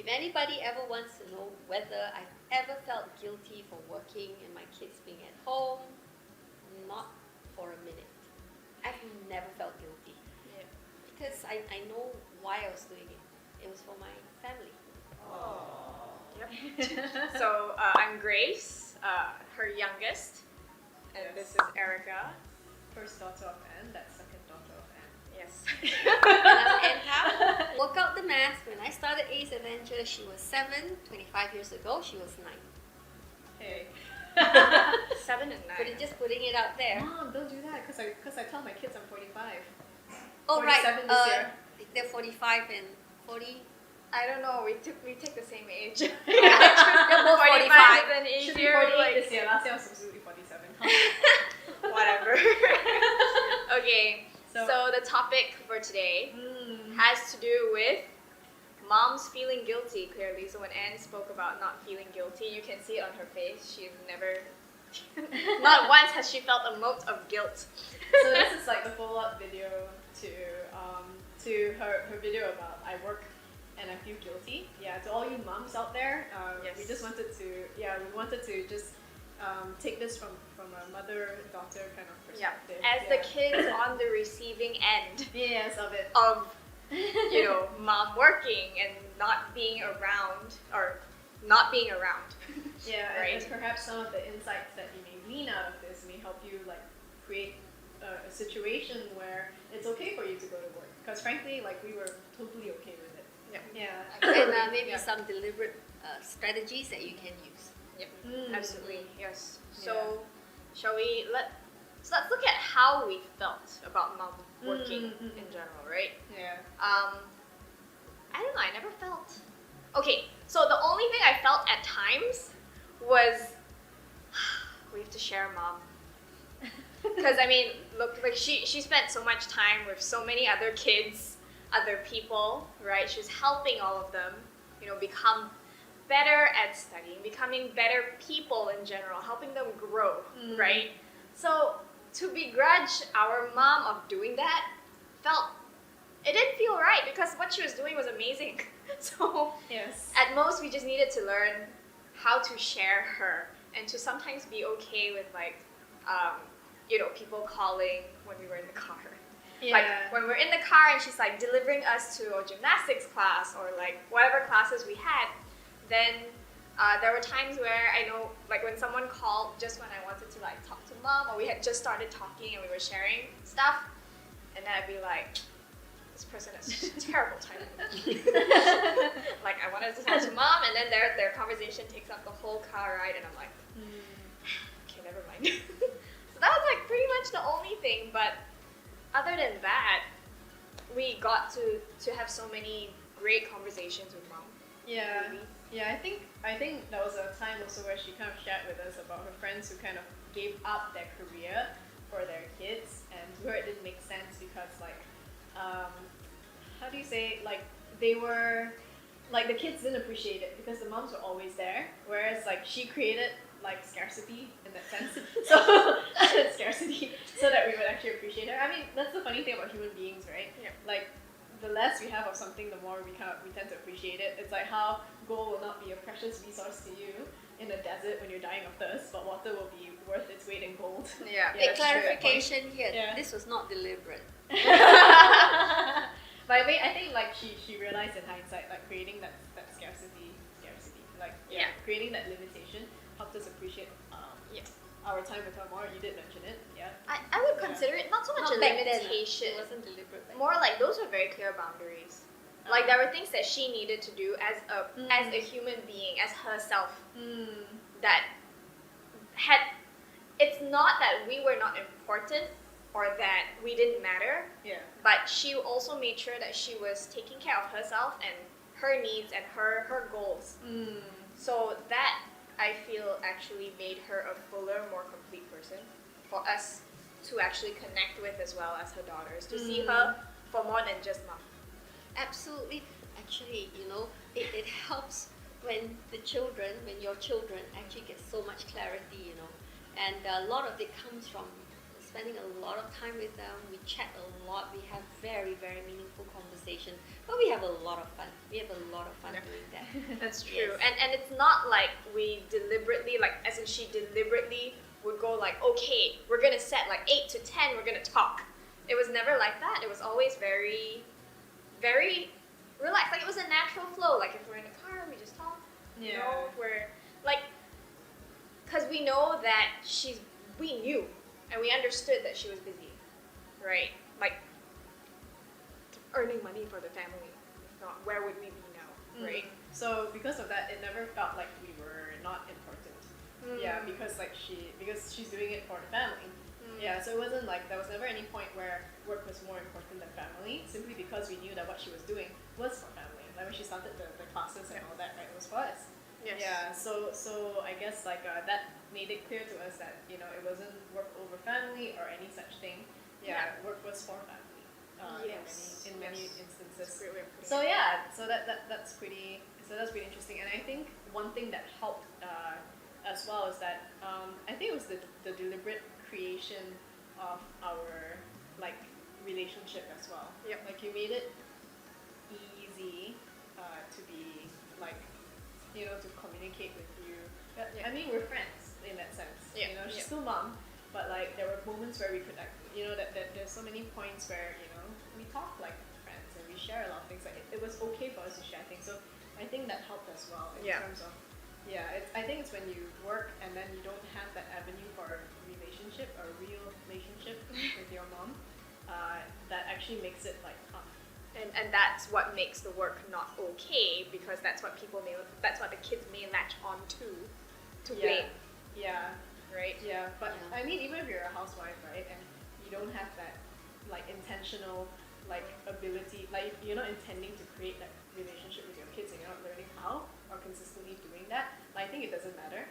if anybody ever wants to know whether I've ever felt guilty for working and my kids being at home, not for a minute. I've never felt guilty. Yeah. Because I know why I was doing it. It was for my family. Yep. So I'm Grace, her youngest, and this is Erica. First daughter of Anne, that's second daughter of Anne. Yes. And how? Work out the math. When I started ACE EdVenture, she was 7. 25 years ago, she was 9. Hey. 7 and 9. Just putting it out there. Mom, don't do that, because I tell my kids I'm 45. Oh, right. 47 this year. They're 45 and 40. I don't know. We take the same age. They're both 45. Is an Should be easier, 48 like, this year. Last year I was supposed to be 47. whatever. Okay. So the topic for today has to do with moms feeling guilty, clearly. So when Anne spoke about not feeling guilty, you can see it on her face. She's never, not once has she felt a mote of guilt. So this is like the follow-up video to her video about I work and I feel guilty. Yeah, to all you moms out there, Yes. we wanted to just take this from a mother-daughter kind of perspective. As the kids on the receiving end Yes, of it. of, mom working and not being around. Yeah, Right. and perhaps some of the insights that you may glean out of this may help you like create a situation where it's okay for you to go to work. Because frankly, like we were totally okay with it. Yeah. And maybe some deliberate strategies that you can use. Yep, absolutely, yes. So, shall we let's look at how we felt about mom working in general, right? Yeah. I don't know, I never felt. Okay, so the only thing I felt at times was we have to share mom. Because I mean, look, like she spent so much time with so many other kids, other people, right? She was helping all of them, become better at studying, becoming better people in general, helping them grow, right? So to begrudge our mom of doing that it didn't feel right because what she was doing was amazing. So Yes. at most we just needed to learn how to share her and to sometimes be okay with like, people calling when we were in the car. Yeah. Like when we're in the car and she's like delivering us to a gymnastics class or like whatever classes we had, then there were times where I know like when someone called just when I wanted to like talk to mom or we had just started talking and we were sharing stuff, and then I'd be like, this person has terrible timing. Like I wanted to talk to mom and then their conversation takes up the whole car ride and I'm like, okay, never mind. So that was like pretty much the only thing, but other than that, we got to have so many great conversations with mom. Yeah. Really. Yeah, I think that was a time also where she kind of shared with us about her friends who kind of gave up their career for their kids, and to her it didn't make sense because like, how do you say, like they were, like the kids didn't appreciate it because the moms were always there, whereas like she created like scarcity in that sense, so scarcity, so that we would actually appreciate her. I mean, that's the funny thing about human beings, right? Yeah. Like the less we have of something, the more we tend to appreciate it. It's like how gold will not be a precious resource to you in a desert when you're dying of thirst, but water will be worth its weight in gold. Yeah. A that's true, that point. clarification here. Yeah. This was not deliberate. But I mean, I think like she realized in hindsight, like creating that scarcity, like creating that limitation helped us appreciate our time with her more. You did mention it, yeah. I would consider it not so much Not a back then. limitation. It wasn't deliberate. More like those were very clear boundaries. Like there were things that she needed to do as a human being, as herself, that had. It's not that we were not important or that we didn't matter, but she also made sure that she was taking care of herself and her needs and her goals. So that I feel actually made her a fuller, more complete person for us to actually connect with as well as her daughters, to see her for more than just mom. Absolutely. Actually, it helps when your children actually get so much clarity, and a lot of it comes from spending a lot of time with them. We chat a lot. We have very, very meaningful conversations, but we have a lot of fun. We have a lot of fun doing that. That's true. Yes. And it's not like we deliberately, like, as in she deliberately would go like, okay, we're gonna set like 8 to 10, we're gonna talk. It was never like that. It was always very, very relaxed. Like, it was a natural flow. Like, if we're in a car, we just talk. You know, we're like, because we know that we knew and we understood that she was busy, right? Like, earning money for the family. If not, where would we be now, right? So because of that, it never felt like we were not important. Yeah, because she's doing it for the family. Yeah, so it wasn't like there was never any point where work was more important than family, simply because we knew that what she was doing was for family. Like when she started the classes and all that, right, it was for us. Yes. Yeah, so I guess like that made it clear to us that it wasn't work over family or any such thing. Yeah, work was for family. Yes. In many Yes. instances. That's a great way of putting So it. yeah, that's pretty interesting, and I think one thing that helped as well is that I think it was the deliberate creation of our like relationship as well. Yep. Like you made it easy to be like to communicate with you. But, I mean, we're friends in that sense. Yeah. She's still mom, but like there were moments where we could that there's so many points where we talk like friends and we share a lot of things. Like it was okay for us to share things. So I think that helped as well in terms of I think it's when you work and then you don't have that avenue for a relationship, a real relationship with your mom, that actually makes it like tough. And that's what makes the work not okay, because that's what the kids may latch on to blame. Yeah. Right? Yeah, but I mean, even if you're a housewife, right, and you don't have that like intentional like ability, like you're not intending to create that relationship with your kids and you're not learning how or consistently doing that, I think it doesn't matter.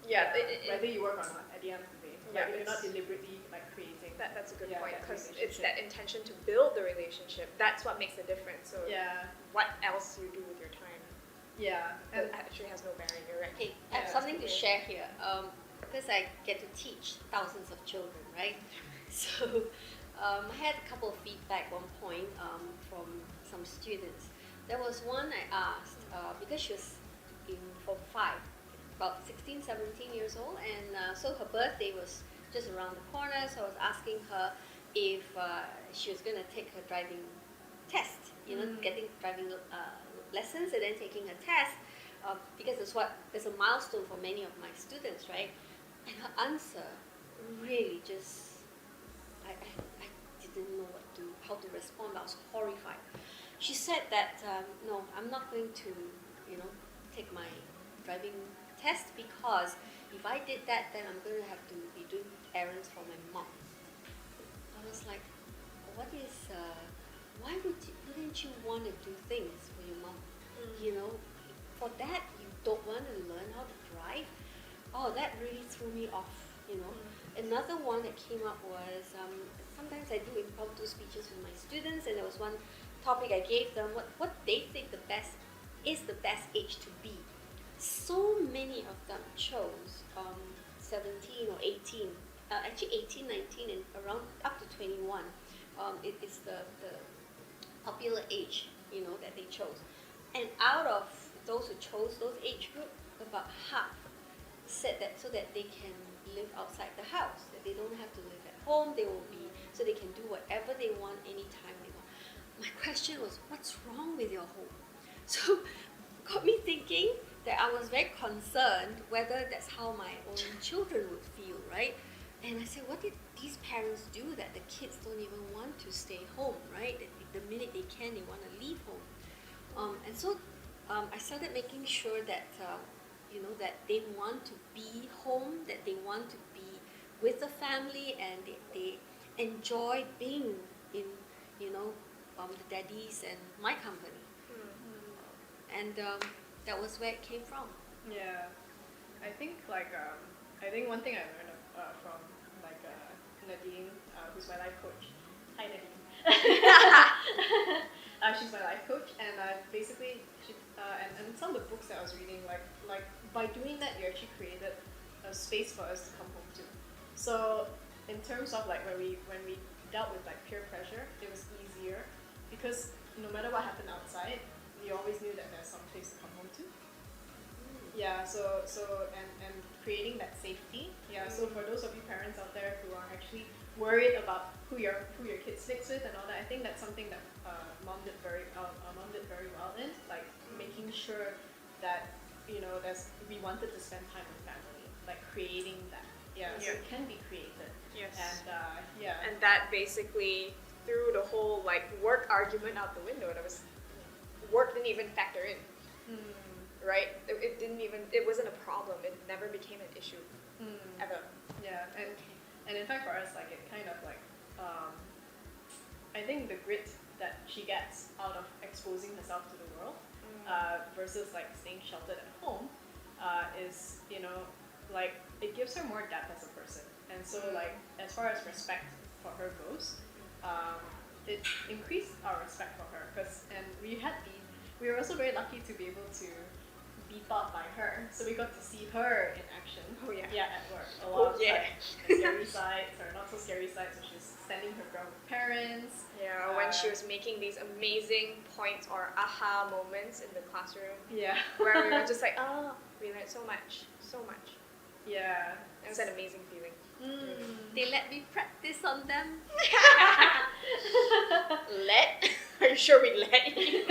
Yeah. Whether you work or not at the end of the day. Yeah, Like, you're not deliberately like creating that's a good point, that because it's relationship. that intention to build the relationship. That's what makes the difference. So what else you do with your time and actually has no bearing. You're right. Hey, I have something to share here. Because I get to teach thousands of children, right? So I had a couple of feedback one point from some students. There was one I asked, because she was in Form 5, about 16, 17 years old, and so her birthday was just around the corner, so I was asking her if she was going to take her driving test, getting driving lessons and then taking her test, because it's a milestone for many of my students, right? And her answer really just, I didn't know how to respond. I was horrified. She said that, no, I'm not going to, take my driving test, because if I did that, then I'm going to have to be doing errands for my mom. I was like, why wouldn't you want to do things for your mom? For that, you don't want to learn how to drive? Oh, that really threw me off, Another one that came up was, sometimes I do impromptu speeches with my students, and there was one topic I gave them, what they think the best age to be. So many of them chose 17 or 18, actually 18, 19, and around up to 21. It is the popular age, that they chose. And out of those who chose those age group, about half said that so that they can live outside the house, that they don't have to live at home, so they can do whatever they want anytime they want. My question was, what's wrong with your home? So got me thinking that I was very concerned whether that's how my own children would feel, right? And I said, what did these parents do that the kids don't even want to stay home, right? The minute they can, they want to leave home. And so I started making sure that that they want to be home, that they want to be with the family, and they enjoy being in, the daddies and my company. And that was where it came from. Yeah, I think one thing I learned from Nadine, who's my life coach. Hi Nadine. She's my life coach, and basically and some of the books that I was reading, like by doing that, you actually created a space for us to come home to. So in terms of like when we dealt with like peer pressure, it was easier because no matter what happened outside, we always knew that there's some place to come home to. and creating that safety. Yeah. So for those of you parents out there who are actually worried about who your kids mix with and all that, I think that's something that mom did very well in, like making sure that we wanted to spend time with family, like creating that. Yeah. So it can be created. Yes. And And that basically threw the whole like work argument out the window. Work didn't even factor in. Right? It wasn't a problem. It never became an issue. Ever. Yeah, and in fact for us, like it kind of like, I think the grit that she gets out of exposing herself to the world, versus like staying sheltered at home, is like it gives her more depth as a person. And so like as far as respect for her goes, it increased our respect for her, and we were also very lucky to be able to be taught by her, so we got to see her in action. Oh yeah. Yeah, at work. A lot of like, the scary sides or not so scary sides, so she's standing her ground with parents. Yeah, when she was making these amazing points or aha moments in the classroom. Yeah. Where we were just like, oh, we learned so much. Yeah. It was an amazing feeling. They let me practice on them. Are you sure we let you?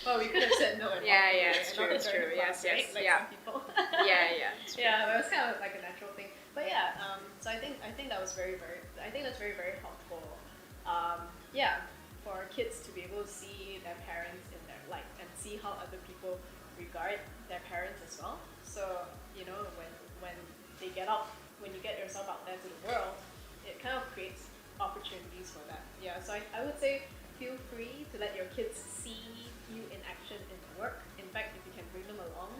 Well, we could have said no. Yeah, it's true. Yes, right? Like yeah. some people. Yeah. Yeah, but it was kind of like a natural thing. But yeah, so I think that was very very helpful. For our kids to be able to see their parents in their light and see how other people regard their parents as well. So when you get yourself out there to the world, it kind of creates opportunities for that. Yeah, so I would say feel free to let your kids see you in action in work. In fact, if you can bring them along,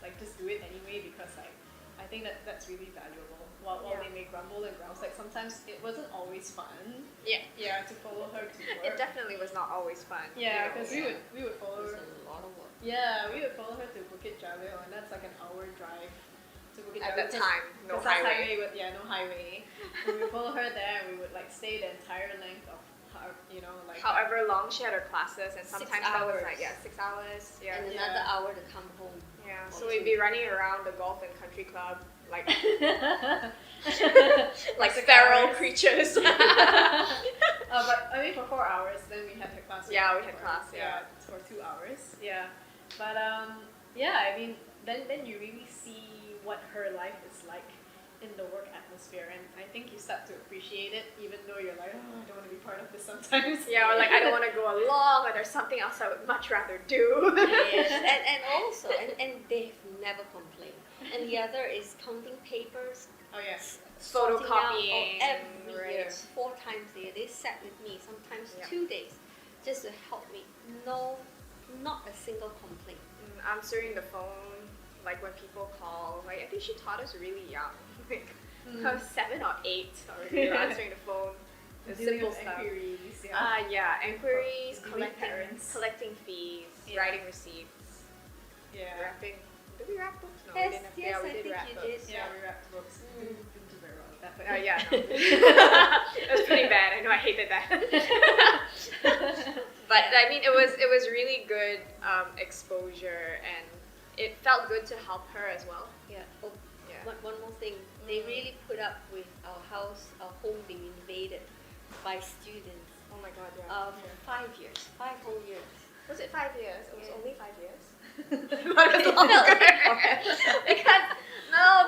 like just do it anyway, because like I think that's really valuable. While they may grumble and grouse, like sometimes it wasn't always fun. Yeah, to follow her to work. It definitely was not always fun. Yeah, because we would follow It was her. a lot of work. Yeah, we would follow her to Bukit Jalil, and that's like an hour drive to Bukit At Jalil. that time, no 'cause that's highway. no highway. And we would follow her there, and we would like stay the entire length of her, like However long she had her classes, and 6 sometimes that was hours. like 6 hours. Yeah. And another hour to come home. Yeah. Or So we'd be two. running around the golf and country club like like feral creatures. But I mean, for 4 hours, then we had her class. Yeah, we had class, yeah. for 2 hours. Yeah, but I mean, then you really see what her life is like in the work atmosphere, and I think you start to appreciate it, even though you're like, oh, I don't want to be part of this sometimes. Yeah, or like I don't want to go along, or there's something else I would much rather do. Yes, and also, and they've never complained. And the other is counting papers, Oh yes. sorting out, Photocopying, every year, right. 4 times a year. They sat with me, sometimes Yeah. 2 days, just to help me. No, not a single complaint. Answering the phone, like when people call, like I think she taught us really young. Like I was 7 or 8 already answering the phone. The Dealing simple with stuff. inquiries. Yeah. Inquiries, Dealing with parents. collecting fees, Yeah. writing receipts, Yeah. wrapping. Did we wrap books? No, we Yes, didn't. Have, yes, yeah, we I did think wrap you books. did. Yeah, we wrapped books. Mm. Didn't do very well with that, but Yeah, no. It was pretty bad. I know, I hated that. But I mean, it was really good exposure, and it felt good to help her as well. Yeah. Oh, Yeah. one more thing. They really put up with our home being invaded by students Oh my god, yeah. for 5 years, 5 whole years. Was it 5 years? It was Yeah. only 5 years. It felt like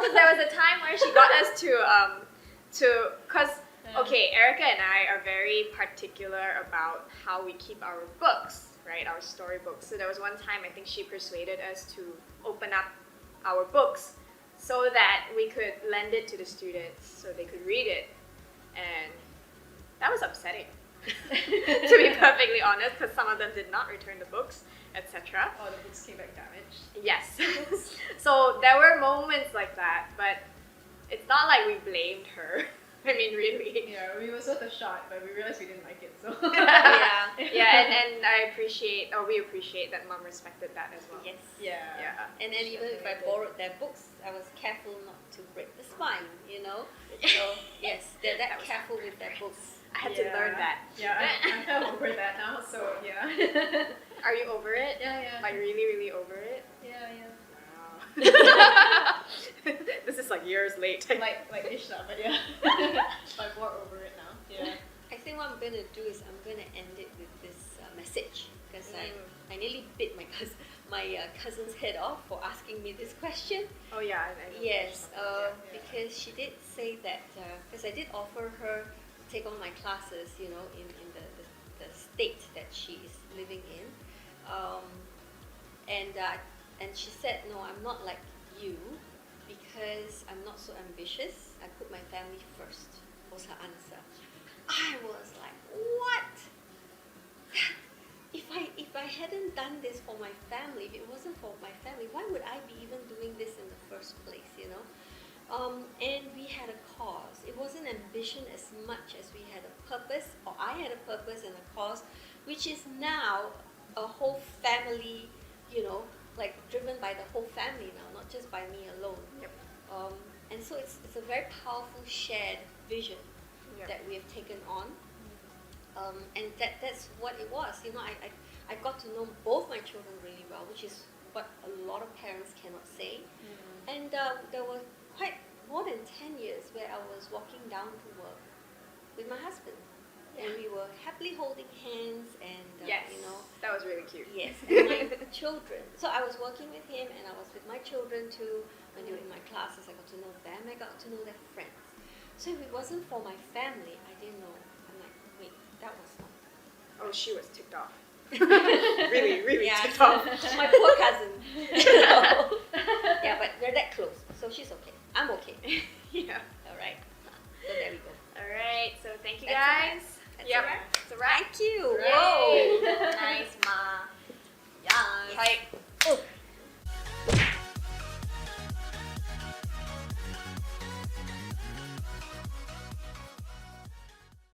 because there was a time where she got us because okay, Erica and I are very particular about how we keep our books, right? Our storybooks. So there was one time I think she persuaded us to open up our books so that we could lend it to the students so they could read it, and that was upsetting. To be perfectly honest, because some of them did not return the books, etc. Oh, the books came back damaged. Yes. So there were moments like that, but it's not like we blamed her. I mean, really. Yeah, we were sort of shocked, but we realized we didn't like it, so. Yeah. Yeah, and we appreciate that Mom respected that as well. Yes. Yeah. Yeah. And then even if I Definitely. borrowed their books, I was careful not to break the spine, So yes, they're that That was careful with their books. I had to learn that. Yeah, I'm kind of over that now, so yeah. Are you over it? Yeah. Like really, really over it? Yeah. Wow. This is like years late. like Ishla, but yeah. I'm more over it now. Yeah. I think what I'm going to do is I'm going to end it with this message because I nearly bit my cousin's head off for asking me this question. Oh yeah, I know. Yes, Yeah. because she did say that, because I did offer her to take on my classes, you know, in the state that she is living in. And she said, no, I'm not like you because I'm not so ambitious. I put my family first, was her answer. I was like, what? If I hadn't done this for my family, if it wasn't for my family, why would I be even doing this in the first place, you know? And we had a cause. It wasn't ambition as much as we had a purpose, or I had a purpose and a cause, which is now a whole family, you know, like driven by the whole family now, not just by me alone. Yep. And so it's a very powerful shared vision that we have taken on. And that's what it was. You know, I got to know both my children really well, which is what a lot of parents cannot say. And there were quite more than 10 years where I was walking down to work with my husband. And we were happily holding hands and, Yes, you know. that was really cute. Yes, and my children. So I was working with him and I was with my children too. When they were in my classes, I got to know them, I got to know their friends. So if it wasn't for my family, I didn't know. I'm like, wait, that was not. Oh, she was ticked off. really, really Yeah, ticked off. my poor cousin. You know. Yeah, but we're that close, so she's okay. I'm okay. Yeah. All right. So there we go. All right. So thank you That's a wrap. guys. That's Yep. a wrap. It's a wrap. Thank you. Yay. Whoa. Nice, ma. Yes. Tight. Oh.